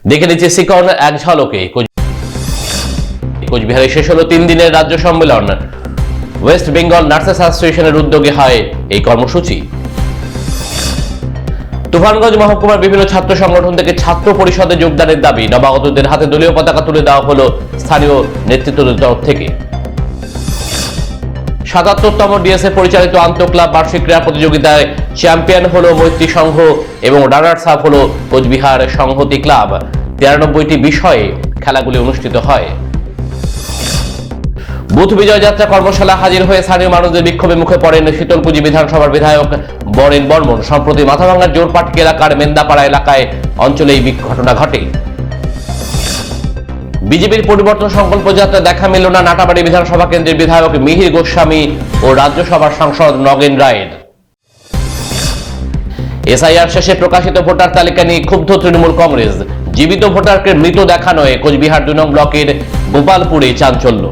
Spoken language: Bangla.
দেখে নিচ্ছে সিকন এক ঝলকে। কোচবিহারে শেষ হলো 3 দিনের রাজ্য সম্মেলন। ওয়েস্ট বেঙ্গল নার্সেস অ্যাসোসিয়েশনের উদ্যোগে হয় এই কর্মসূচি। তুফানগঞ্জ মহকুমার বিভিন্ন ছাত্র সংগঠন থেকে ছাত্র পরিষদে যোগদানের দাবি। নবাগতদের হাতে দলীয় পতাকা তুলে দেওয়া হলো স্থানীয় নেতৃত্বদের তরফ থেকে। ৭৭তম ডিএসএ পরিচালিত আন্তঃক্লাব বার্ষিক ক্রীড়া প্রতিযোগিতায় চ্যাম্পিয়ন হলো মৈত্রী সংঘ এবং রানার্স আপ হলো কোচবিহার সংহতি ক্লাব। 93টি বিষয়ে খেলাগুলি অনুষ্ঠিত হয়। বুথ বিজয় যাত্রা কর্মশালা হাজির হয়ে স্থানীয় মানুষদের বিক্ষোভে মুখে পড়েন শীতলকুচি বিধানসভার বিধায়ক বরেন বর্মন। সম্প্রতি মাথাভাঙ্গার জোরপাটকি এলাকার মেন্দাপাড়া এলাকায় অঞ্চলে এই ঘটনা ঘটে। বিজেপির পরিবর্তন সংকল্প যাত্রা দেখা মিলল না নাটাবাড়ি বিধানসভা কেন্দ্রের বিধায়ক মিহির গোস্বামী ও রাজ্যসভার সাংসদ নগেন রায়ের। এসআইআর শেষে প্রকাশিত ভোটার তালিকা নিয়ে ক্ষুব্ধ তৃণমূল কংগ্রেস। জীবিত ভোটারকে মৃত দেখানোয় কোচবিহার 2 নং ব্লকের গোপালপুরে চাঞ্চল্য।